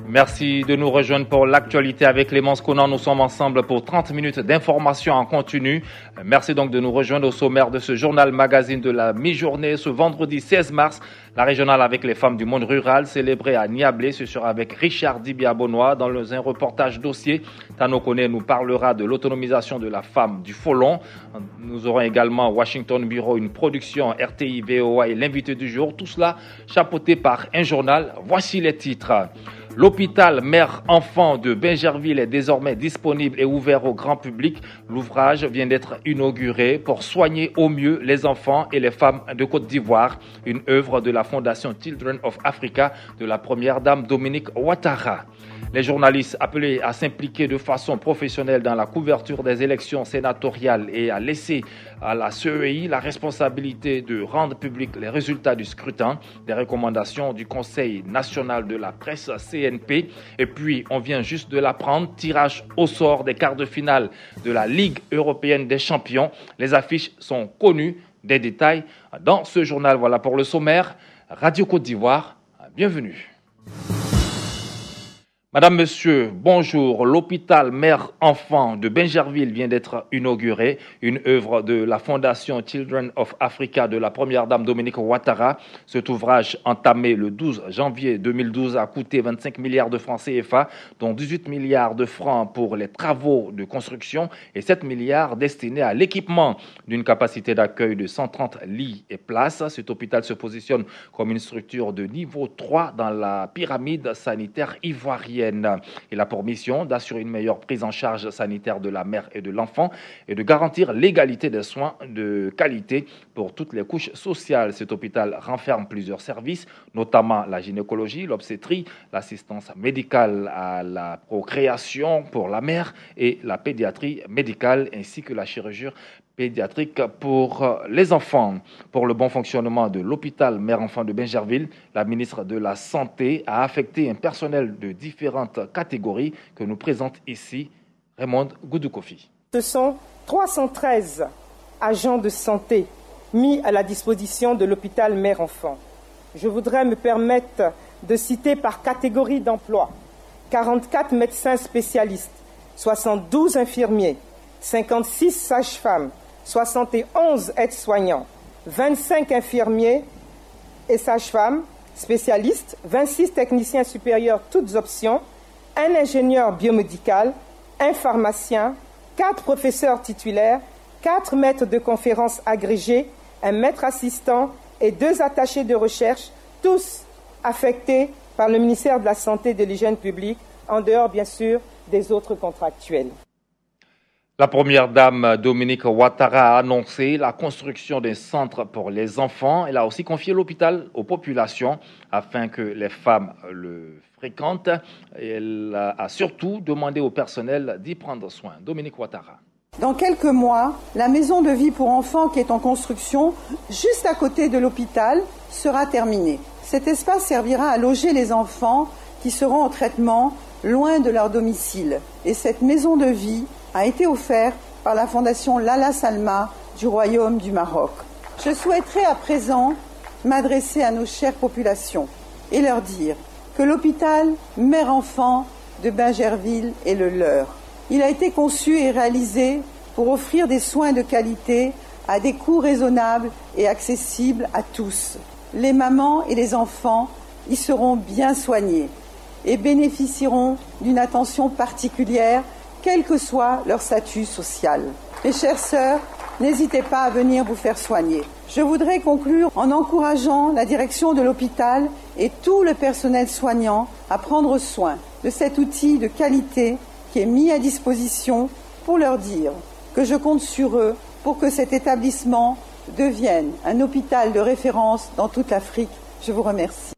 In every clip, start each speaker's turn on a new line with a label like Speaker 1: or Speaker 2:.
Speaker 1: Merci de nous rejoindre pour l'actualité avec Clémence Conan. Nous sommes ensemble pour 30 minutes d'information en continu. Merci donc de nous rejoindre au sommaire de ce journal magazine de la mi-journée. Ce vendredi 16 mars, la régionale avec les femmes du monde rural célébrée à Niablé. Ce sera avec Richard Dibia-Bonois dans un reportage dossier. Tano Kone nous parlera de l'autonomisation de la femme du Folon. Nous aurons également Washington Bureau, une production RTI VOA et l'invité du jour. Tout cela chapeauté par un journal. Voici les titres. L'hôpital mère-enfant de Bingerville est désormais disponible et ouvert au grand public. L'ouvrage vient d'être inauguré pour soigner au mieux les enfants et les femmes de Côte d'Ivoire. Une œuvre de la Fondation Children of Africa de la première dame Dominique Ouattara. Les journalistes appelés à s'impliquer de façon professionnelle dans la couverture des élections sénatoriales et à laisser à la CEI la responsabilité de rendre publics les résultats du scrutin, des recommandations du Conseil national de la presse CNP. Et puis, on vient juste de l'apprendre, tirage au sort des quarts de finale de la Ligue européenne des champions. Les affiches sont connues, des détails dans ce journal. Voilà pour le sommaire. Radio Côte d'Ivoire, bienvenue. Madame, Monsieur, bonjour. L'hôpital mère-enfant de Bingerville vient d'être inauguré. Une œuvre de la Fondation Children of Africa de la première dame Dominique Ouattara. Cet ouvrage, entamé le 12 janvier 2012, a coûté 25 milliards de francs CFA, dont 18 milliards de francs pour les travaux de construction et 7 milliards destinés à l'équipement d'une capacité d'accueil de 130 lits et places. Cet hôpital se positionne comme une structure de niveau 3 dans la pyramide sanitaire ivoirienne. Il a pour mission d'assurer une meilleure prise en charge sanitaire de la mère et de l'enfant et de garantir l'égalité des soins de qualité pour toutes les couches sociales. Cet hôpital renferme plusieurs services, notamment la gynécologie, l'obstétrie, l'assistance médicale à la procréation pour la mère et la pédiatrie médicale ainsi que la chirurgie pédiatrique pour les enfants. Pour le bon fonctionnement de l'hôpital mère-enfant de Bingerville, la ministre de la Santé a affecté un personnel de différentes catégories que nous présente ici Raymond Goudoukofi.
Speaker 2: Ce sont 313 agents de santé mis à la disposition de l'hôpital mère-enfant. Je voudrais me permettre de citer par catégorie d'emploi 44 médecins spécialistes, 72 infirmiers, 56 sages-femmes, 71 aides-soignants, 25 infirmiers et sages-femmes spécialistes, 26 techniciens supérieurs toutes options, un ingénieur biomédical, un pharmacien, 4 professeurs titulaires, 4 maîtres de conférences agrégés, un maître assistant et 2 attachés de recherche, tous affectés par le ministère de la Santé et de l'Hygiène publique, en dehors bien sûr des autres contractuels.
Speaker 1: La première dame Dominique Ouattara a annoncé la construction d'un centre pour les enfants. Elle a aussi confié l'hôpital aux populations afin que les femmes le fréquentent. Elle a surtout demandé au personnel d'y prendre soin. Dominique Ouattara.
Speaker 3: Dans quelques mois, la maison de vie pour enfants qui est en construction, juste à côté de l'hôpital, sera terminée. Cet espace servira à loger les enfants qui seront en traitement loin de leur domicile. Et cette maison de vie a été offerte par la fondation Lala Salma du Royaume du Maroc. Je souhaiterais à présent m'adresser à nos chères populations et leur dire que l'hôpital mère-enfant de Bingerville est le leur. Il a été conçu et réalisé pour offrir des soins de qualité à des coûts raisonnables et accessibles à tous. Les mamans et les enfants y seront bien soignés et bénéficieront d'une attention particulière quel que soit leur statut social. Mes chères sœurs, n'hésitez pas à venir vous faire soigner. Je voudrais conclure en encourageant la direction de l'hôpital et tout le personnel soignant à prendre soin de cet outil de qualité qui est mis à disposition pour leur dire que je compte sur eux pour que cet établissement devienne un hôpital de référence dans toute l'Afrique. Je vous remercie.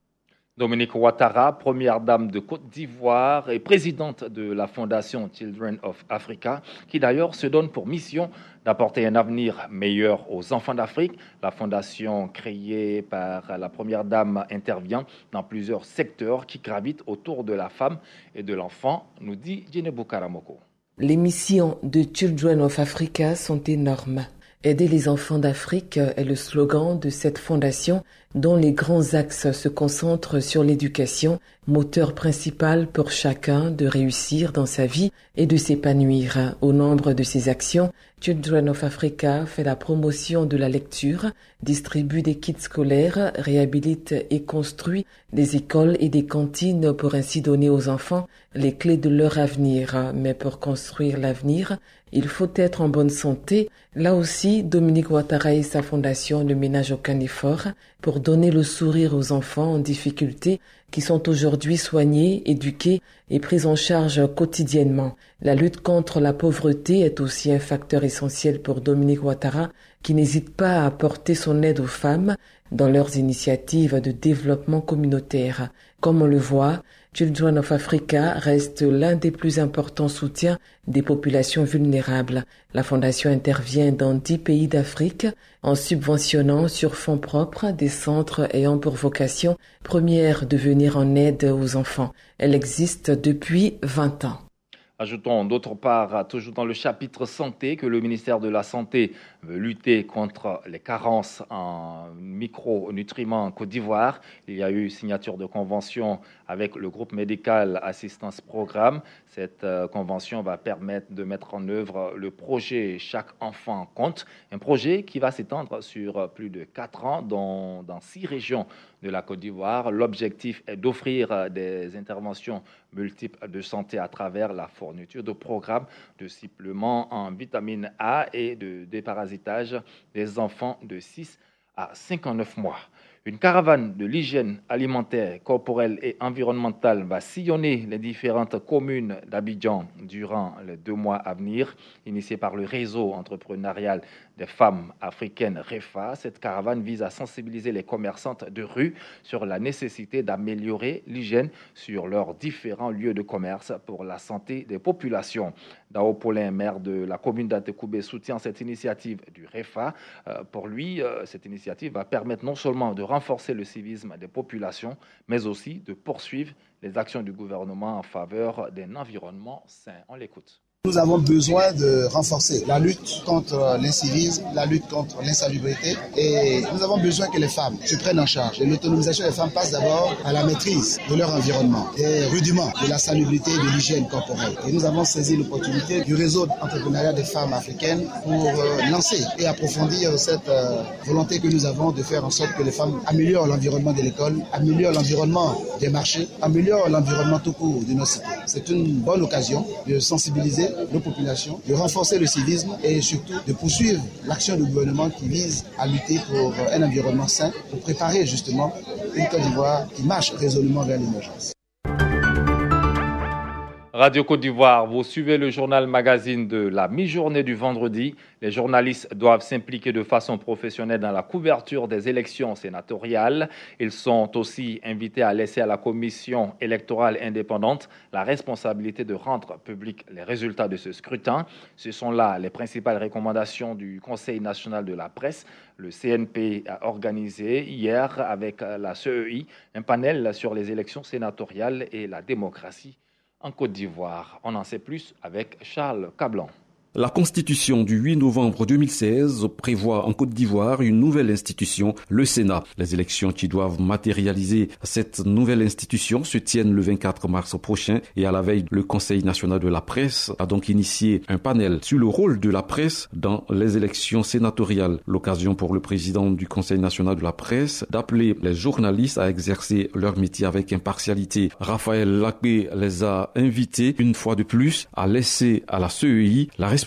Speaker 1: Dominique Ouattara, première dame de Côte d'Ivoire et présidente de la Fondation Children of Africa, qui d'ailleurs se donne pour mission d'apporter un avenir meilleur aux enfants d'Afrique. La fondation créée par la première dame intervient dans plusieurs secteurs qui gravitent autour de la femme et de l'enfant, nous dit Djenebou Karamoko.
Speaker 4: Les missions de Children of Africa sont énormes. Aider les enfants d'Afrique est le slogan de cette fondation dont les grands axes se concentrent sur l'éducation, moteur principal pour chacun de réussir dans sa vie et de s'épanouir. Au nombre de ses actions, Children of Africa fait la promotion de la lecture, distribue des kits scolaires, réhabilite et construit des écoles et des cantines pour ainsi donner aux enfants les clés de leur avenir. Mais pour construire l'avenir, il faut être en bonne santé. Là aussi, Dominique Ouattara et sa fondation ne ménagent aucun effort pour donner le sourire aux enfants en difficulté qui sont aujourd'hui soignés, éduqués et pris en charge quotidiennement. La lutte contre la pauvreté est aussi un facteur essentiel pour Dominique Ouattara qui n'hésite pas à apporter son aide aux femmes dans leurs initiatives de développement communautaire. Comme on le voit, Children of Africa reste l'un des plus importants soutiens des populations vulnérables. La fondation intervient dans 10 pays d'Afrique en subventionnant sur fonds propres des centres ayant pour vocation première de venir en aide aux enfants. Elle existe depuis 20 ans.
Speaker 1: Ajoutons d'autre part, toujours dans le chapitre santé, que le ministère de la Santé veut lutter contre les carences en micronutriments en Côte d'Ivoire. Il y a eu signature de convention avec le groupe médical Assistance Programme. Cette convention va permettre de mettre en œuvre le projet Chaque enfant compte, un projet qui va s'étendre sur plus de 4 ans dans 6 régions de la Côte d'Ivoire. L'objectif est d'offrir des interventions multiples de santé à travers la fourniture de programmes de suppléments en vitamine A et de déparasitage des enfants de 6 à 59 mois. Une caravane de l'hygiène alimentaire, corporelle et environnementale va sillonner les différentes communes d'Abidjan durant les 2 mois à venir. Initiée par le réseau entrepreneurial des femmes africaines REFA, cette caravane vise à sensibiliser les commerçantes de rue sur la nécessité d'améliorer l'hygiène sur leurs différents lieux de commerce pour la santé des populations. Dao Paulin, maire de la commune d'Antekoubé, soutient cette initiative du REFA. Pour lui, cette initiative va permettre non seulement de renforcer le civisme des populations, mais aussi de poursuivre les actions du gouvernement en faveur d'un environnement sain. On l'écoute.
Speaker 5: Nous avons besoin de renforcer la lutte contre l'incivisme, la lutte contre l'insalubrité, et nous avons besoin que les femmes se prennent en charge. Et l'autonomisation des femmes passe d'abord à la maîtrise de leur environnement, des rudiments de la salubrité et de l'hygiène corporelle. Et nous avons saisi l'opportunité du réseau entrepreneurial des femmes africaines pour lancer et approfondir cette volonté que nous avons de faire en sorte que les femmes améliorent l'environnement de l'école, améliorent l'environnement des marchés, améliorent l'environnement tout court de nos cités. C'est une bonne occasion de sensibiliser nos populations, de renforcer le civisme et surtout de poursuivre l'action du gouvernement qui vise à lutter pour un environnement sain, pour préparer justement une Côte d'Ivoire qui marche résolument vers l'émergence.
Speaker 1: Radio Côte d'Ivoire, vous suivez le journal magazine de la mi-journée du vendredi. Les journalistes doivent s'impliquer de façon professionnelle dans la couverture des élections sénatoriales. Ils sont aussi invités à laisser à la commission électorale indépendante la responsabilité de rendre publics les résultats de ce scrutin. Ce sont là les principales recommandations du Conseil national de la presse. Le CNP a organisé hier avec la CEI un panel sur les élections sénatoriales et la démocratie en Côte d'Ivoire. On en sait plus avec Charles Cablan.
Speaker 6: La Constitution du 8 novembre 2016 prévoit en Côte d'Ivoire une nouvelle institution, le Sénat. Les élections qui doivent matérialiser cette nouvelle institution se tiennent le 24 mars prochain et à la veille, le Conseil national de la presse a donc initié un panel sur le rôle de la presse dans les élections sénatoriales. L'occasion pour le président du Conseil national de la presse d'appeler les journalistes à exercer leur métier avec impartialité. Raphaël Lacbé les a invités une fois de plus à laisser à la CEI la responsabilité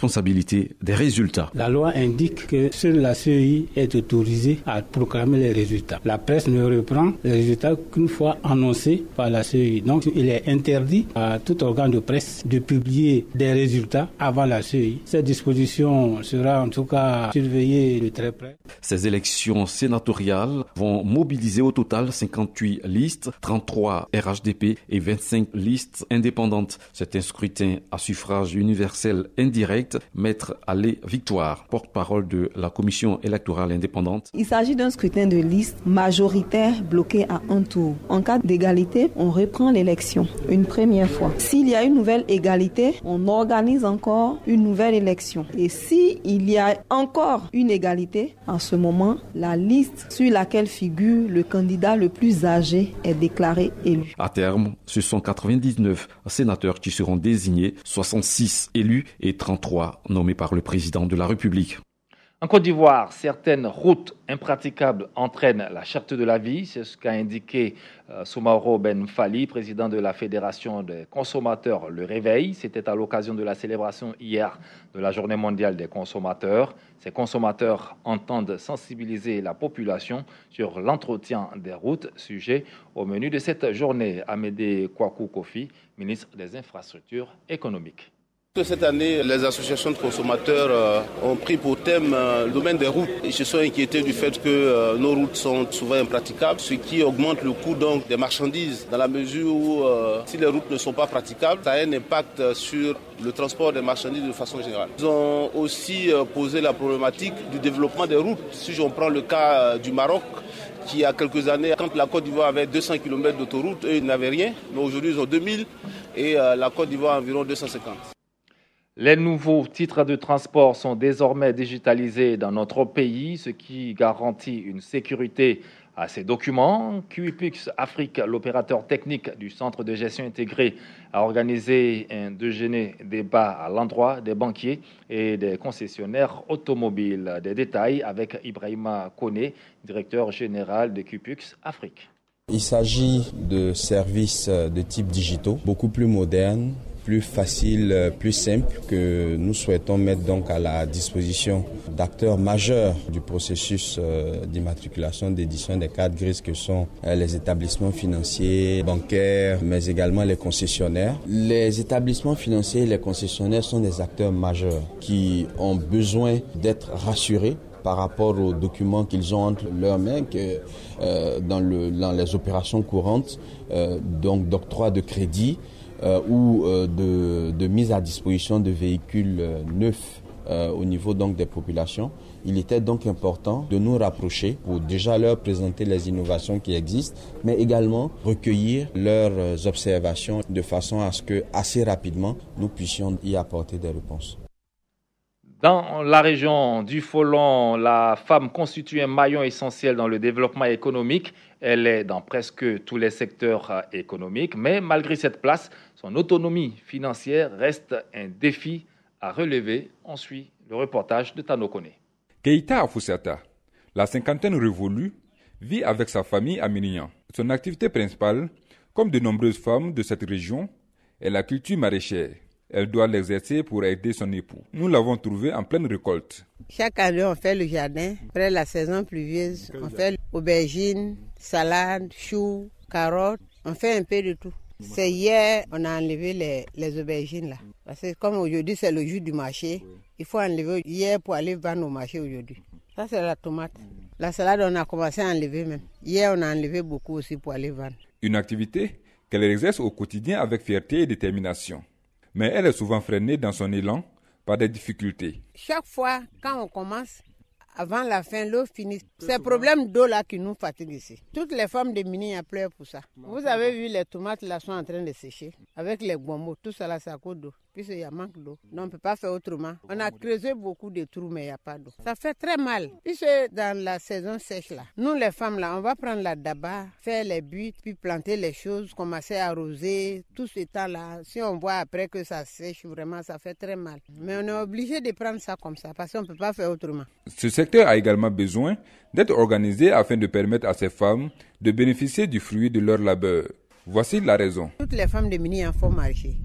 Speaker 6: des résultats.
Speaker 7: La loi indique que seule la CEI est autorisée à proclamer les résultats. La presse ne reprend les résultats qu'une fois annoncés par la CEI. Donc il est interdit à tout organe de presse de publier des résultats avant la CEI. Cette disposition sera en tout cas surveillée de très près.
Speaker 6: Ces élections sénatoriales vont mobiliser au total 58 listes, 33 RHDP et 25 listes indépendantes. C'est un scrutin à suffrage universel indirect Maître Allé Victoire, porte-parole de la commission électorale indépendante.
Speaker 8: Il s'agit d'un scrutin de liste majoritaire bloqué à un tour. En cas d'égalité, on reprend l'élection une première fois. S'il y a une nouvelle égalité, on organise encore une nouvelle élection. Et s'il y a encore une égalité, en ce moment, la liste sur laquelle figure le candidat le plus âgé est déclaré élu.
Speaker 6: À terme, ce sont 99 sénateurs qui seront désignés, 66 élus et 33 nommés par le président de la République.
Speaker 1: En Côte d'Ivoire, certaines routes impraticables entraînent la cherté de la vie. C'est ce qu'a indiqué Soumaoro Ben Fali, président de la Fédération des consommateurs Le Réveil. C'était à l'occasion de la célébration hier de la Journée mondiale des consommateurs. Ces consommateurs entendent sensibiliser la population sur l'entretien des routes, sujet au menu de cette journée. Amédée Kwaku Kofi, ministre des Infrastructures économiques.
Speaker 9: Cette année, les associations de consommateurs ont pris pour thème le domaine des routes. Ils se sont inquiétés du fait que nos routes sont souvent impraticables, ce qui augmente le coût donc, des marchandises, dans la mesure où si les routes ne sont pas praticables, ça a un impact sur le transport des marchandises de façon générale. Ils ont aussi posé la problématique du développement des routes. Si on prend le cas du Maroc, qui il y a quelques années, quand la Côte d'Ivoire avait 200 km d'autoroute, eux ils n'avaient rien, mais aujourd'hui ils ont 2000 et la Côte d'Ivoire environ 250.
Speaker 1: Les nouveaux titres de transport sont désormais digitalisés dans notre pays, ce qui garantit une sécurité à ces documents. QIPUX Afrique, l'opérateur technique du centre de gestion intégré, a organisé un déjeuner débat à l'endroit des banquiers et des concessionnaires automobiles. Des détails avec Ibrahima Kone, directeur général de QIPUX Afrique.
Speaker 10: Il s'agit de services de type digitaux, beaucoup plus modernes, plus facile, plus simple, que nous souhaitons mettre donc à la disposition d'acteurs majeurs du processus d'immatriculation, d'édition des cartes grises que sont les établissements financiers, bancaires, mais également les concessionnaires. Les établissements financiers et les concessionnaires sont des acteurs majeurs qui ont besoin d'être rassurés par rapport aux documents qu'ils ont entre leurs mains, que dans les opérations courantes, donc d'octroi de crédit, ou de mise à disposition de véhicules neufs au niveau donc des populations. Il était donc important de nous rapprocher pour déjà leur présenter les innovations qui existent, mais également recueillir leurs observations de façon à ce que assez rapidement nous puissions y apporter des réponses.
Speaker 1: Dans la région du Folon, la femme constitue un maillon essentiel dans le développement économique. Elle est dans presque tous les secteurs économiques, mais malgré cette place, son autonomie financière reste un défi à relever. On suit le reportage de Tano Kone.
Speaker 11: Keïta Afoussata, la cinquantaine révolue, vit avec sa famille à Minian. Son activité principale, comme de nombreuses femmes de cette région, est la culture maraîchère. Elle doit l'exercer pour aider son époux. Nous l'avons trouvé en pleine récolte.
Speaker 12: Chaque année, on fait le jardin. Après la saison pluvieuse, on fait aubergines, salades, choux, carottes. On fait un peu de tout. C'est hier, on a enlevé les aubergines là. Parce que comme aujourd'hui, c'est le jour du marché, il faut enlever hier pour aller vendre au marché aujourd'hui. Ça, c'est la tomate. La salade, on a commencé à enlever même. Hier, on a enlevé beaucoup aussi pour aller vendre.
Speaker 11: Une activité qu'elle exerce au quotidien avec fierté et détermination. Mais elle est souvent freinée dans son élan par des difficultés.
Speaker 12: Chaque fois, quand on commence, avant la fin, l'eau finit. C'est le problème d'eau là qui nous fatigue ici. Toutes les femmes de Mini pleurent pour ça. Vous avez vu, les tomates là sont en train de sécher. Avec les bonbons, tout ça là, c'est à cause d'eau. Puisqu'il y a manque d'eau. Donc on ne peut pas faire autrement. On a creusé beaucoup de trous, mais il n'y a pas d'eau. Ça fait très mal. Puisque dans la saison sèche là, nous les femmes là, on va prendre la daba, faire les buttes, puis planter les choses, commencer à arroser. Tout ce temps là, si on voit après que ça sèche, vraiment, ça fait très mal. Mais on est obligé de prendre ça comme ça, parce qu'on ne peut pas faire autrement.
Speaker 11: Ce secteur a également besoin d'être organisé afin de permettre à ces femmes de bénéficier du fruit de leur labeur. Voici la raison.
Speaker 12: Toutes les femmes de Mini en font marcher.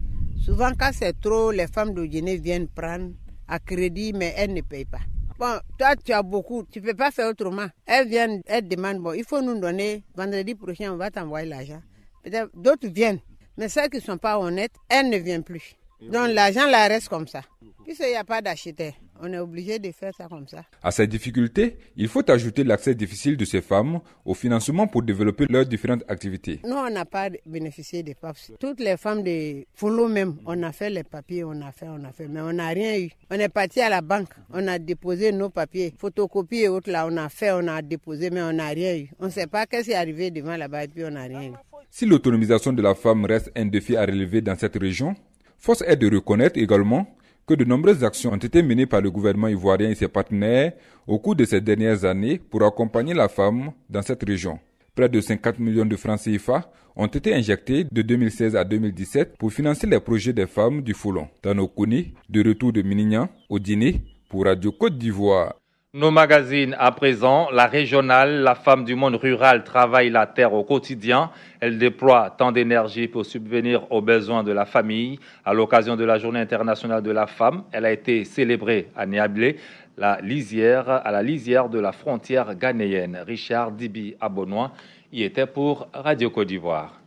Speaker 12: Souvent, quand c'est trop, les femmes de Guinée viennent prendre à crédit, mais elles ne payent pas. Bon, toi, tu as beaucoup, tu ne peux pas faire autrement. Elles viennent, elles demandent, bon, il faut nous donner, vendredi prochain, on va t'envoyer l'argent. Peut-être d'autres viennent, mais celles qui ne sont pas honnêtes, elles ne viennent plus. Donc, l'argent, là, reste comme ça. Puisqu'il n'y a pas d'acheteur. On est obligé de faire ça comme ça.
Speaker 11: À ces difficultés, il faut ajouter l'accès difficile de ces femmes au financement pour développer leurs différentes activités.
Speaker 12: Nous, on n'a pas bénéficié des PAPS. Toutes les femmes de Folo même, on a fait les papiers, on a fait, mais on n'a rien eu. On est parti à la banque, on a déposé nos papiers, photocopies et autres là, on a fait, on a déposé, mais on n'a rien eu. On ne sait pas qu'est-ce qui est arrivé devant là-bas et puis on n'a rien eu.
Speaker 11: Si l'autonomisation de la femme reste un défi à relever dans cette région, force est de reconnaître également que de nombreuses actions ont été menées par le gouvernement ivoirien et ses partenaires au cours de ces dernières années pour accompagner la femme dans cette région. Près de 50 millions de francs CFA ont été injectés de 2016 à 2017 pour financer les projets des femmes du Foulon. Dans nos Koni, de retour de Minignan au dîner pour Radio Côte d'Ivoire.
Speaker 1: Nos magazines à présent, la régionale, la femme du monde rural travaille la terre au quotidien. Elle déploie tant d'énergie pour subvenir aux besoins de la famille. À l'occasion de la Journée internationale de la femme, elle a été célébrée à Niablé, à la lisière de la frontière ghanéenne. Richard Dibi Abonois y était pour Radio Côte d'Ivoire.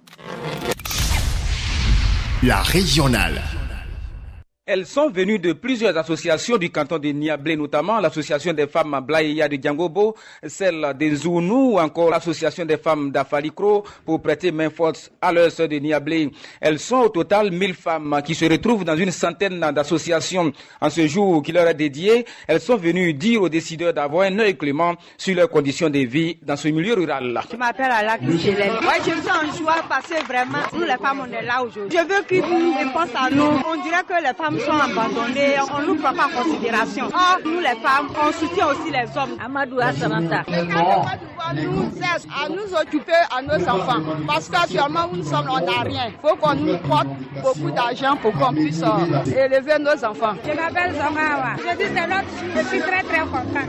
Speaker 13: La régionale.
Speaker 14: Elles sont venues de plusieurs associations du canton de Niablé, notamment l'association des femmes Blaïya de Djangobo, celle des Zounou ou encore l'association des femmes d'Afalikro pour prêter main forte à leurs sœurs de Niablé. Elles sont au total 1000 femmes qui se retrouvent dans une centaine d'associations. En ce jour qui leur est dédié, elles sont venues dire aux décideurs d'avoir un œil clément sur leurs conditions de vie dans ce milieu rural.
Speaker 15: Je m'appelle Alak Michelin. Ouais, je suis en joie parce que vraiment, nous les femmes, on est là aujourd'hui. Je veux qu'ils pensent à nous. On dirait que les femmes sont abandonnés, on ne nous prend pas en considération. Or, nous les femmes, on soutient aussi les hommes. Amadou Assananta.
Speaker 16: Nous aide à nous occuper à nos enfants. Parce qu'actuellement où nous sommes, on n'a rien. Il faut qu'on nous porte beaucoup d'argent pour qu'on puisse élever nos enfants.
Speaker 15: Je m'appelle Zongawa. Je dis c'est notre jour. Je suis très très content.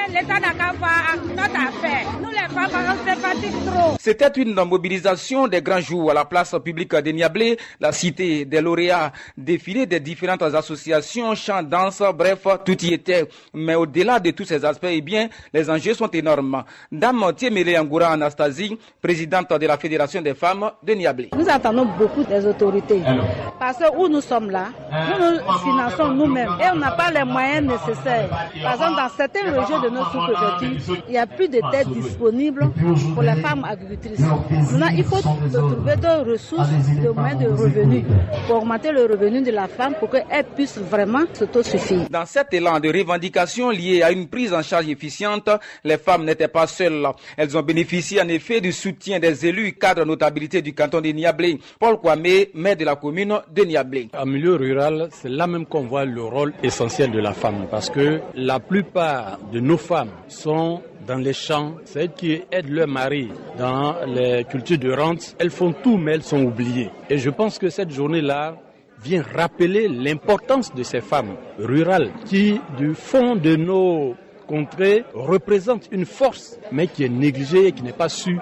Speaker 15: L'État n'a qu'à voir notre affaire. Nous les femmes, on se fatigue trop.
Speaker 14: C'était une mobilisation des grands jours à la place publique de Niablé, la cité des lauréats, défilé des différentes associations, chants, danse, bref, tout y était. Mais au-delà de tous ces aspects, eh bien, les enjeux sont énormes. Dame Tiemele Angoura Anastasie, présidente de la Fédération des femmes de Niablé.
Speaker 17: Nous attendons beaucoup des autorités. Parce que où nous sommes là, nous nous finançons nous-mêmes et on n'a pas les moyens nécessaires. Par exemple, dans certaines régions de nos sous-préfectures, il n'y a plus de têtes disponibles pour les femmes agricultrices. Maintenant, il faut trouver des ressources, des moyens de revenus pour augmenter le revenu de la femme pour qu'elle puisse vraiment s'autosuffire.
Speaker 14: Dans cet élan de revendication lié à une prise en charge efficiente, les femmes n'étaient pas seules. Elles ont bénéficié en effet du soutien des élus cadres notabilité du canton de Niablé. Paul Kwame, maire de la commune de Niablé.
Speaker 18: En milieu rural, c'est là même qu'on voit le rôle essentiel de la femme parce que la plupart de nos femmes sont dans les champs, c'est elles qui aident leur mari dans les cultures de rente. Elles font tout mais elles sont oubliées. Et je pense que cette journée-là vient rappeler l'importance de ces femmes rurales qui, du fond de nos contrées, représentent une force, mais qui est négligée et qui n'est pas su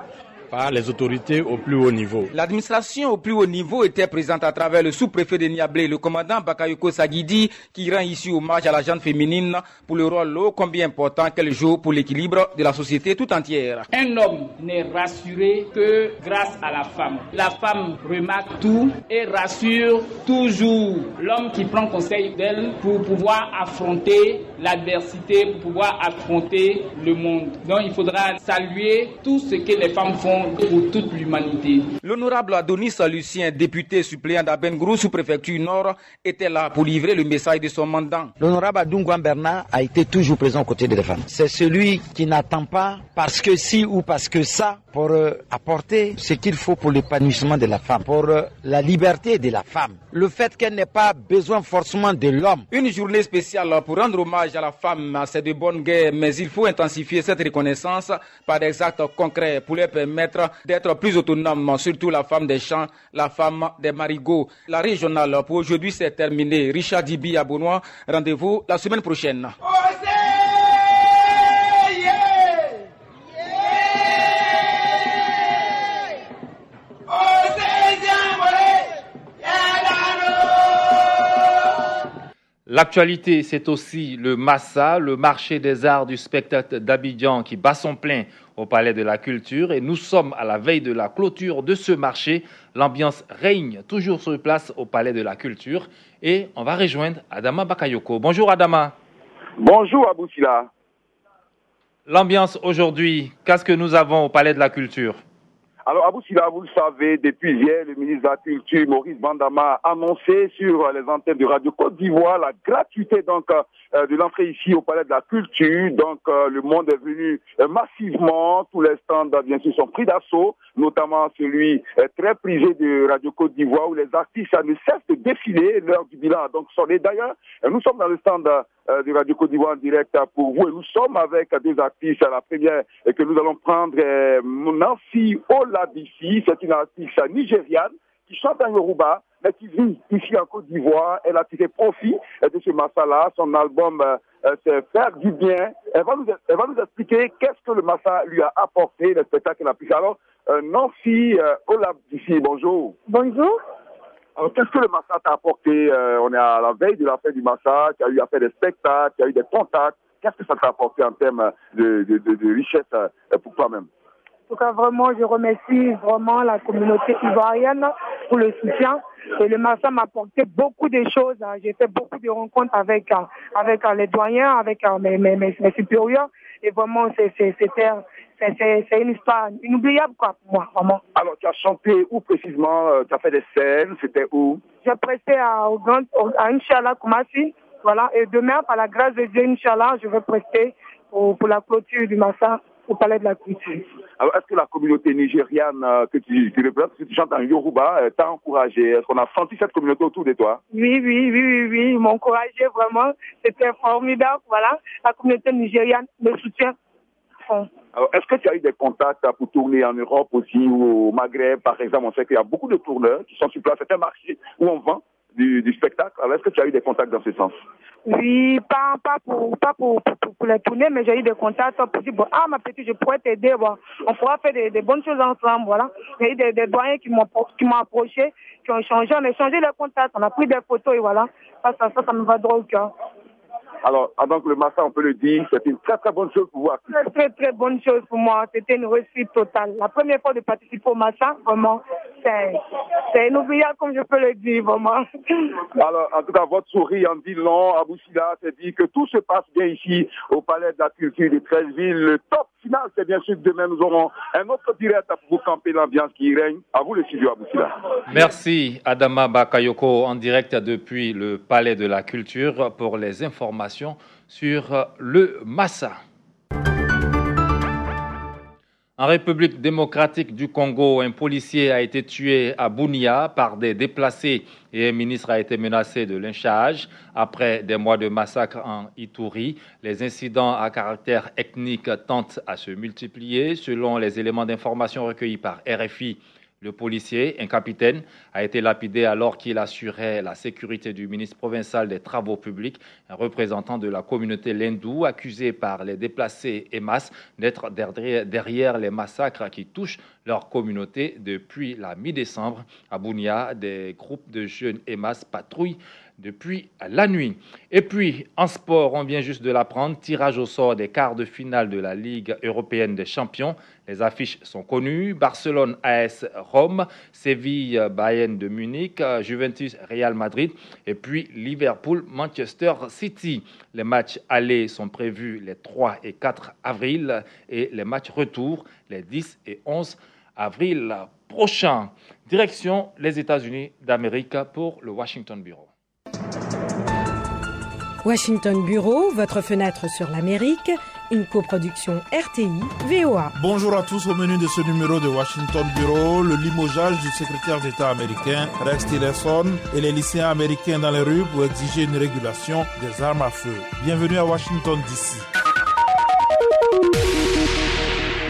Speaker 18: par les autorités au plus haut niveau.
Speaker 14: L'administration au plus haut niveau était présente à travers le sous-préfet de Niablé, le commandant Bakayoko Sagidi, qui rend ici hommage à la gente féminine pour le rôle ô combien important qu'elle joue pour l'équilibre de la société tout entière.
Speaker 19: Un homme n'est rassuré que grâce à la femme. La femme remarque tout et rassure toujours l'homme qui prend conseil d'elle pour pouvoir affronter l'adversité, pour pouvoir affronter le monde. Donc il faudra saluer tout ce que les femmes font pour toute l'humanité.
Speaker 14: L'honorable Adonis Lucien, député suppléant d'Abengrou, sous-préfecture Nord, était là pour livrer le message de son mandat.
Speaker 20: L'honorable Adungouan Bernard a été toujours présent aux côtés des femmes. C'est celui qui n'attend pas parce que si ou parce que ça, pour apporter ce qu'il faut pour l'épanouissement de la femme, pour la liberté de la femme. Le fait qu'elle n'ait pas besoin forcément de l'homme.
Speaker 14: Une journée spéciale pour rendre hommage à la femme, c'est de bonne guerre, mais il faut intensifier cette reconnaissance par des actes concrets pour leur permettre d'être plus autonomes, surtout la femme des champs, la femme des marigots. La régionale pour aujourd'hui c'est terminé. Richard Dibi Abonois, rendez-vous la semaine prochaine.
Speaker 1: L'actualité, c'est aussi le Massa, le marché des arts du spectacle d'Abidjan qui bat son plein au Palais de la Culture. Et nous sommes à la veille de la clôture de ce marché. L'ambiance règne toujours sur place au Palais de la Culture. Et on va rejoindre Adama Bakayoko. Bonjour Adama.
Speaker 21: Bonjour Abou Sila.
Speaker 1: L'ambiance aujourd'hui, qu'est-ce que nous avons au Palais de la Culture?
Speaker 21: Alors Abou Sila, vous le savez, depuis hier, le ministre de la Culture, Maurice Bandama, a annoncé sur les antennes de Radio Côte d'Ivoire la gratuité de l'entrée ici au Palais de la Culture. Donc le monde est venu massivement, tous les stands bien sûr sont pris d'assaut, notamment celui très prisé de Radio Côte d'Ivoire où les artistes ne cessent de défiler, l'heure du bilan a donc sonné. D'ailleurs, nous sommes dans le stand de Radio Côte d'Ivoire en direct pour vous et nous sommes avec deux artistes. La première que nous allons prendre est Nancy Olabisi, c'est une artiste nigériane qui chante en Yoruba mais qui vit ici en Côte d'Ivoire. Elle a tiré profit de ce massa-là. Son album c'est Faire du bien. Elle va nous expliquer qu'est-ce que le massa lui a apporté, le spectacle qu'elle a pris. Alors Nancy Olabisi, bonjour.
Speaker 22: Bonjour.
Speaker 21: Alors, qu'est-ce que le Massa t'a apporté? On est à la veille de la fin du Massa, tu as eu à faire des spectacles, tu as eu des contacts. Qu'est-ce que ça t'a apporté en termes de richesse pour toi-même?
Speaker 22: En tout cas, vraiment, je remercie vraiment la communauté ivoirienne pour le soutien. Et le Massa m'a apporté beaucoup de choses. J'ai fait beaucoup de rencontres avec les doyens, avec mes supérieurs. Et vraiment, c'est une histoire inoubliable quoi, pour moi, vraiment.
Speaker 21: Alors, tu as chanté où précisément? Tu as fait des scènes? C'était où?
Speaker 22: J'ai prêté à Inch'Allah Koumassi. Voilà. Et demain, par la grâce de Dieu, Inch'Allah, je vais prester pour la clôture du Massa au Palais de la Culture.
Speaker 21: Alors, est-ce que la communauté nigériane que tu représentes, que tu chantes en Yoruba, t'a encouragé? Est-ce qu'on a senti cette communauté autour de toi?
Speaker 22: Oui, ils m'ont encouragé vraiment. C'était formidable, voilà. La communauté nigériane me soutient.
Speaker 21: Alors, est-ce que tu as eu des contacts pour tourner en Europe aussi ou au Maghreb, par exemple? On sait qu'il y a beaucoup de tourneurs qui sont sur place. C'est un marché où on vend du spectacle. Alors, est-ce que tu as eu des contacts dans ce sens?
Speaker 22: Oui, pas pour les tourner, mais j'ai eu des contacts pour dire, bon, ma petite, je pourrais t'aider, bon, on pourra faire des bonnes choses ensemble, voilà. Il y a eu des doyens qui m'ont approché, qui ont échangé, on a échangé les contacts, on a pris des photos et voilà. Ça me va droit au cœur.
Speaker 21: Alors, donc le Massa, on peut le dire, c'est une très très bonne chose pour vous.
Speaker 22: Très bonne chose pour moi. C'était une réussite totale. La première fois de participer au Massa, vraiment, c'est inoubliable comme je peux le dire, vraiment.
Speaker 21: Alors, en tout cas, votre sourire en dit long. Abou Sila, c'est dit que tout se passe bien ici au Palais de la Culture de Treichville. Le top final, c'est bien sûr que demain nous aurons un autre direct pour vous camper l'ambiance qui règne. À vous le studio, Abou Sila.
Speaker 1: Merci Adama Bakayoko en direct depuis le Palais de la Culture pour les informations sur le Massa. En République démocratique du Congo, un policier a été tué à Bunia par des déplacés et un ministre a été menacé de lynchage. Après des mois de massacre en Ituri, les incidents à caractère ethnique tentent à se multiplier. Selon les éléments d'information recueillis par RFI, le policier, un capitaine, a été lapidé alors qu'il assurait la sécurité du ministre provincial des Travaux publics, un représentant de la communauté Lendou, accusé par les déplacés EMAS d'être derrière les massacres qui touchent leur communauté depuis la mi-décembre. À Bunia, des groupes de jeunes EMAS patrouillent depuis la nuit. Et puis, en sport, on vient juste de l'apprendre, tirage au sort des quarts de finale de la Ligue européenne des champions. Les affiches sont connues, Barcelone AS Rome, Séville Bayern de Munich, Juventus Real Madrid et puis Liverpool Manchester City. Les matchs allés sont prévus les 3 et 4 avril et les matchs retour les 10 et 11 avril prochains. Direction les États-Unis d'Amérique pour le Washington Bureau.
Speaker 23: Washington Bureau, votre fenêtre sur l'Amérique, une coproduction RTI-VOA.
Speaker 24: Bonjour à tous, au menu de ce numéro de Washington Bureau, le limogeage du secrétaire d'État américain Rex Tillerson et les lycéens américains dans les rues pour exiger une régulation des armes à feu. Bienvenue à Washington DC.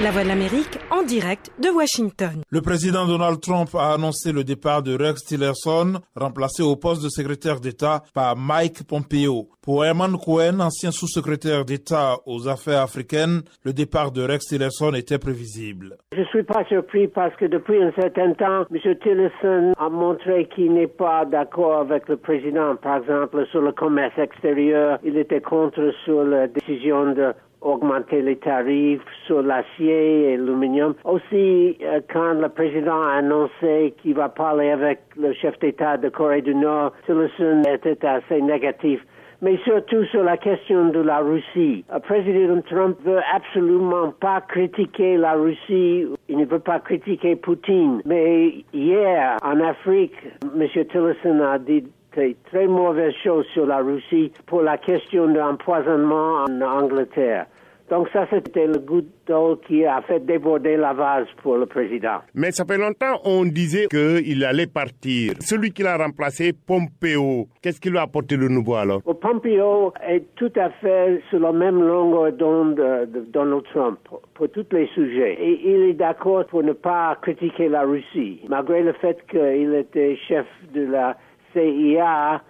Speaker 23: La Voix de l'Amérique en direct de Washington.
Speaker 24: Le président Donald Trump a annoncé le départ de Rex Tillerson, remplacé au poste de secrétaire d'État par Mike Pompeo. Pour Herman Cohen, ancien sous-secrétaire d'État aux affaires africaines, le départ de Rex Tillerson était prévisible.
Speaker 25: Je ne suis pas surpris parce que depuis un certain temps, M. Tillerson a montré qu'il n'est pas d'accord avec le président. Par exemple, sur le commerce extérieur, il était contre sur la décision de augmenter les tarifs sur l'acier et l'aluminium. Aussi, quand le président a annoncé qu'il va parler avec le chef d'État de Corée du Nord, Tillerson était assez négatif mais surtout sur la question de la Russie. Le président Trump veut absolument pas critiquer la Russie, il ne veut pas critiquer Poutine. Mais hier, en Afrique, M. Tillerson a dit très mauvaises choses sur la Russie pour la question de l'empoisonnement en Angleterre. Donc ça, c'était le goutte d'eau qui a fait déborder la vase pour le président.
Speaker 2: Mais ça fait longtemps on disait qu'il allait partir. Celui qui l'a remplacé, Pompeo, qu'est-ce qu'il lui a apporté de nouveau alors?
Speaker 25: Pompeo est tout à fait sur la même longueur d'onde de Donald Trump pour tous les sujets. Et il est d'accord pour ne pas critiquer la Russie, malgré le fait qu'il était chef de la CIA.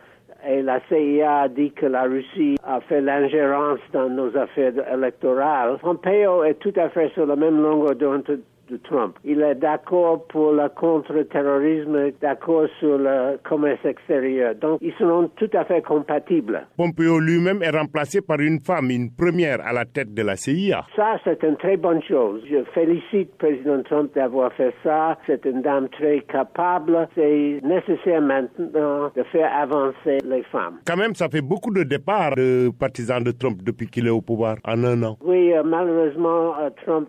Speaker 25: Et la CIA a dit que la Russie a fait l'ingérence dans nos affaires électorales. Pompeo est tout à fait sur la même longueur d'onde de Trump. Il est d'accord pour le contre-terrorisme, d'accord sur le commerce extérieur. Donc, ils seront tout à fait compatibles.
Speaker 2: Pompeo lui-même est remplacé par une femme, une première à la tête de la CIA.
Speaker 25: Ça, c'est une très bonne chose. Je félicite le président Trump d'avoir fait ça. C'est une dame très capable. C'est nécessaire maintenant de faire avancer les femmes.
Speaker 2: Quand même, ça fait beaucoup de départs de partisans de Trump depuis qu'il est au pouvoir en un an.
Speaker 25: Oui, malheureusement, Trump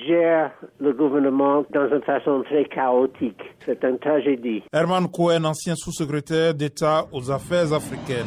Speaker 25: gère le gouvernement dans une façon très chaotique. C'est une tragédie.
Speaker 24: Herman Cohen, ancien sous-secrétaire d'État aux affaires africaines.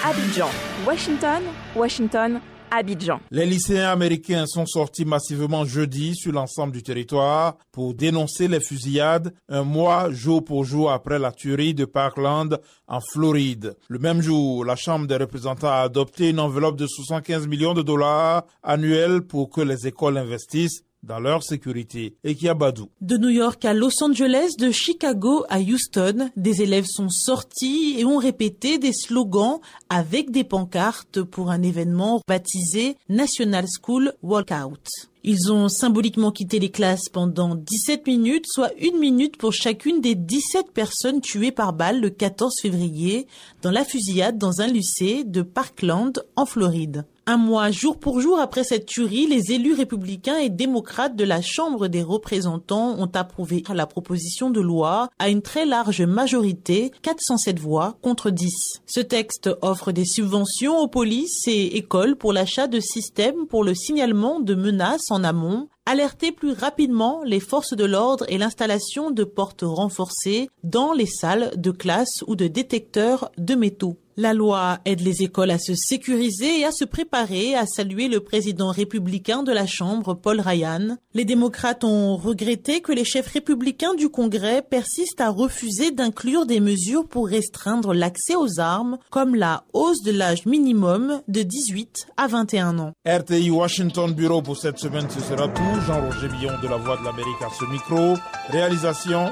Speaker 3: Abidjan, Washington, Abidjan.
Speaker 24: Les lycéens américains sont sortis massivement jeudi sur l'ensemble du territoire pour dénoncer les fusillades un mois jour pour jour après la tuerie de Parkland en Floride. Le même jour, la Chambre des représentants a adopté une enveloppe de 75 millions de dollars annuels pour que les écoles investissent dans leur sécurité. Ekia Badou.
Speaker 4: De New York à Los Angeles, de Chicago à Houston, des élèves sont sortis et ont répété des slogans avec des pancartes pour un événement baptisé National School Walkout. Ils ont symboliquement quitté les classes pendant 17 minutes, soit 1 minute pour chacune des 17 personnes tuées par balle le 14 février dans la fusillade dans un lycée de Parkland en Floride. Un mois, jour pour jour après cette tuerie, les élus républicains et démocrates de la Chambre des représentants ont approuvé la proposition de loi à une très large majorité, 407 voix contre 10. Ce texte offre des subventions aux polices et écoles pour l'achat de systèmes pour le signalement de menaces en amont, alerter plus rapidement les forces de l'ordre et l'installation de portes renforcées dans les salles de classe ou de détecteurs de métaux. La loi aide les écoles à se sécuriser et à se préparer, a salué le président républicain de la Chambre, Paul Ryan. Les démocrates ont regretté que les chefs républicains du Congrès persistent à refuser d'inclure des mesures pour restreindre l'accès aux armes, comme la hausse de l'âge minimum de 18 à 21 ans.
Speaker 24: RTI Washington Bureau pour cette semaine, ce sera tout. Jean-Roger Billon de la Voix de l'Amérique à ce micro. Réalisation,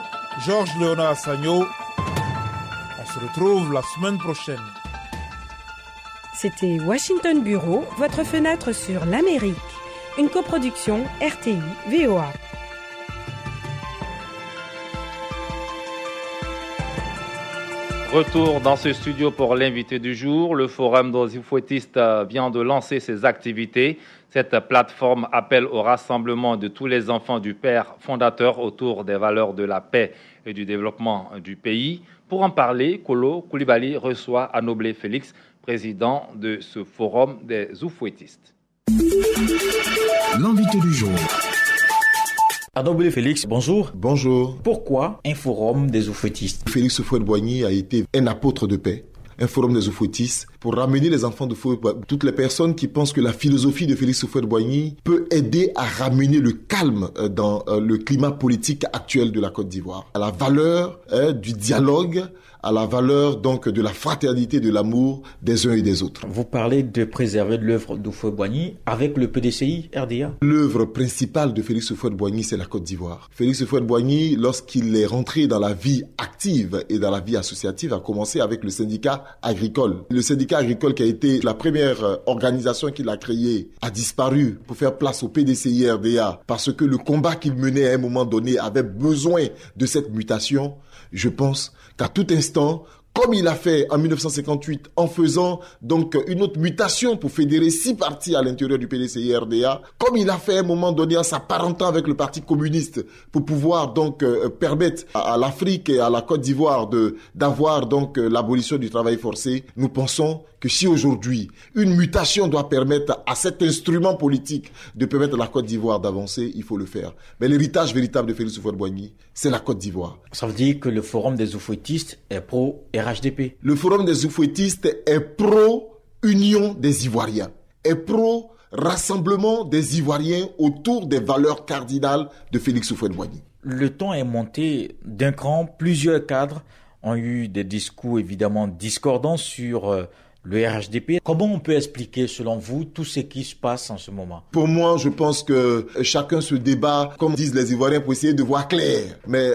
Speaker 24: Georges Léonard Sagno. On se retrouve la semaine prochaine.
Speaker 23: C'était Washington Bureau, votre fenêtre sur l'Amérique. Une coproduction RTI-VOA.
Speaker 1: Retour dans ce studio pour l'invité du jour. Le Forum des Zoufouettistes vient de lancer ses activités. Cette plateforme appelle au rassemblement de tous les enfants du père fondateur autour des valeurs de la paix et du développement du pays. Pour en parler, Kolo Koulibaly reçoit Anoblé Félix, président de ce Forum des Zoufouettistes.
Speaker 13: L'invité du jour.
Speaker 5: Anoblé Félix, bonjour.
Speaker 7: Bonjour.
Speaker 5: Pourquoi un Forum des Zoufouettistes?
Speaker 7: Félix Houphouët-Boigny a été un apôtre de paix. Un forum des Zoufouettistes pour ramener les enfants de toutes les personnes qui pensent que la philosophie de Félix Houphouët-Boigny peut aider à ramener le calme dans le climat politique actuel de la Côte d'Ivoire, à la valeur du dialogue, à la valeur donc de la fraternité, de l'amour des uns et des autres.
Speaker 5: Vous parlez de préserver l'œuvre d'Houphouët-Boigny avec le PDCI RDA.
Speaker 7: L'œuvre principale de Félix Houphouët-Boigny, c'est la Côte d'Ivoire. Félix Houphouët-Boigny, lorsqu'il est rentré dans la vie active et dans la vie associative, a commencé avec le syndicat agricole. Le syndicat agricole qui a été la première organisation qu'il a créée a disparu pour faire place au PDCI RDA parce que le combat qu'il menait à un moment donné avait besoin de cette mutation. Je pense qu'à tout instant, comme il a fait en 1958 en faisant donc une autre mutation pour fédérer 6 partis à l'intérieur du PDCI-RDA, comme il a fait à un moment donné en s'apparentant avec le Parti communiste pour pouvoir donc permettre à l'Afrique et à la Côte d'Ivoire d'avoir donc l'abolition du travail forcé. Nous pensons que si aujourd'hui une mutation doit permettre à cet instrument politique de permettre à la Côte d'Ivoire d'avancer, il faut le faire. Mais l'héritage véritable de Félix Houphouët-Boigny, c'est la Côte d'Ivoire.
Speaker 5: Ça veut dire que le Forum des Oufouettistes est pro-RHDP.
Speaker 7: Le Forum des Oufouettistes est pro-union des Ivoiriens, est pro-rassemblement des Ivoiriens autour des valeurs cardinales de Félix Houphouët-Boigny.
Speaker 5: Le ton est monté d'un cran. Plusieurs cadres ont eu des discours évidemment discordants sur le RHDP. Comment on peut expliquer, selon vous, tout ce qui se passe en ce moment?
Speaker 7: Pour moi, je pense que chacun se débat, comme disent les Ivoiriens, pour essayer de voir clair. Mais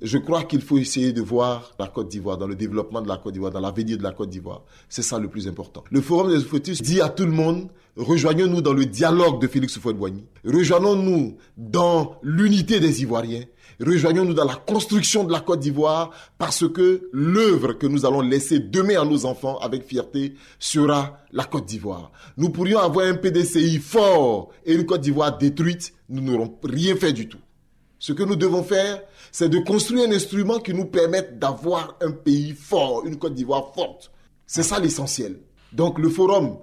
Speaker 7: je crois qu'il faut essayer de voir la Côte d'Ivoire, dans le développement de la Côte d'Ivoire, dans l'avenir de la Côte d'Ivoire. C'est ça le plus important. Le Forum des Oufouettistes dit à tout le monde, rejoignons-nous dans le dialogue de Félix Houphouët-Boigny. Rejoignons-nous dans l'unité des Ivoiriens. Rejoignons-nous dans la construction de la Côte d'Ivoire parce que l'œuvre que nous allons laisser demain à nos enfants avec fierté sera la Côte d'Ivoire. Nous pourrions avoir un PDCI fort et une Côte d'Ivoire détruite, nous n'aurons rien fait du tout. Ce que nous devons faire, c'est de construire un instrument qui nous permette d'avoir un pays fort, une Côte d'Ivoire forte. C'est ça l'essentiel. Donc le forum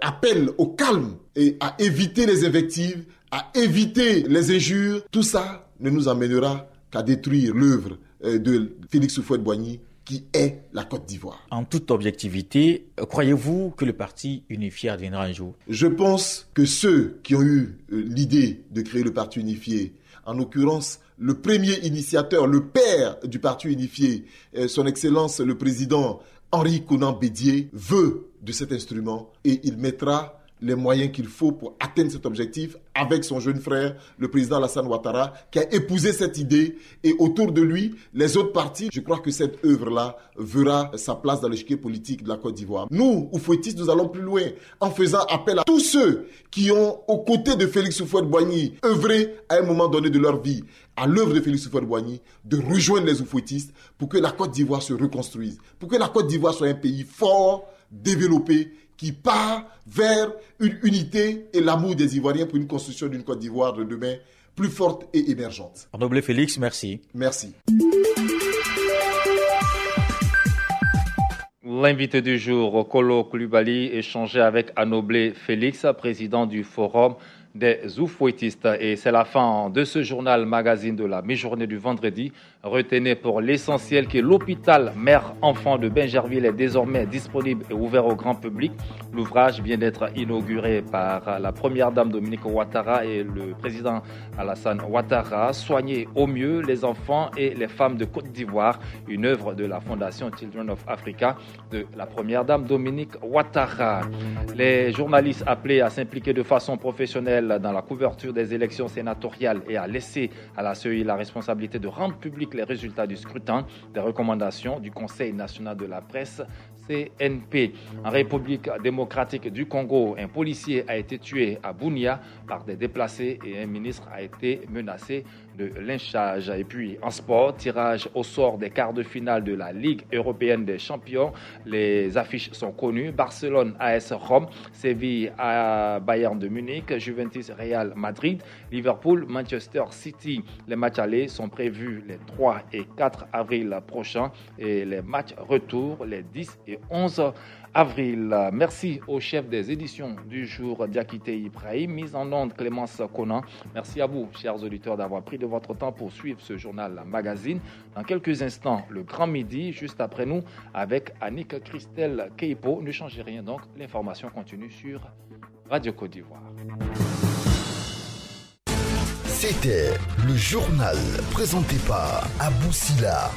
Speaker 7: appelle au calme et à éviter les invectives, à éviter les injures. Tout ça ne nous amènera qu'à détruire l'œuvre de Félix Houphouët-Boigny qui est la Côte d'Ivoire.
Speaker 5: En toute objectivité, croyez-vous que le parti unifié adviendra un jour?
Speaker 7: Je pense que ceux qui ont eu l'idée de créer le parti unifié, en l'occurrence le premier initiateur, le père du parti unifié, son Excellence le président Henri Konan Bédié, veut de cet instrument et il mettra les moyens qu'il faut pour atteindre cet objectif avec son jeune frère, le président Alassane Ouattara, qui a épousé cette idée et autour de lui, les autres partis. Je crois que cette œuvre-là verra sa place dans l'échiquier politique de la Côte d'Ivoire. Nous, Oufouettistes, nous allons plus loin en faisant appel à tous ceux qui ont, aux côtés de Félix Houphouët-Boigny, œuvré à un moment donné de leur vie à l'œuvre de Félix Houphouët-Boigny, de rejoindre les Oufouettistes pour que la Côte d'Ivoire se reconstruise, pour que la Côte d'Ivoire soit un pays fort, développé, qui part vers une unité et l'amour des Ivoiriens pour une construction d'une Côte d'Ivoire de demain plus forte et émergente.
Speaker 5: Arnaud Félix, merci.
Speaker 7: Merci.
Speaker 1: L'invité du jour, Kolo Coulibaly, échangé avec Anoblé Félix, président du Forum des Oufouettistes. Et c'est la fin de ce journal magazine de la mi-journée du vendredi. Retenez pour l'essentiel que l'hôpital mère-enfant de Bingerville est désormais disponible et ouvert au grand public. L'ouvrage vient d'être inauguré par la première dame Dominique Ouattara et le président Alassane Ouattara. Soigner au mieux les enfants et les femmes de Côte d'Ivoire, une œuvre de la Fondation Children of Africa de la première dame Dominique Ouattara. Les journalistes appelés à s'impliquer de façon professionnelle dans la couverture des élections sénatoriales et à laisser à la CEI la responsabilité de rendre public les résultats du scrutin, des recommandations du Conseil national de la presse, CNP. En République démocratique du Congo, un policier a été tué à Bunia par des déplacés et un ministre a été menacé de lynchage. Et puis en sport, tirage au sort des quarts de finale de la Ligue européenne des champions. Les affiches sont connues. Barcelone, AS Rome, Séville, Bayern de Munich, Juventus, Real Madrid, Liverpool, Manchester City. Les matchs allés sont prévus les 3 et 4 avril prochains et les matchs retour les 10 et 11 avril. Merci au chef des éditions du jour, Diakité Ibrahim, mise en onde Clémence Conan. Merci à vous, chers auditeurs, d'avoir pris de votre temps pour suivre ce journal magazine. Dans quelques instants, le grand midi, juste après nous, avec Annick Christelle Keipo. Ne changez rien donc, l'information continue sur Radio Côte d'Ivoire.
Speaker 13: C'était le journal présenté par Abou Silla.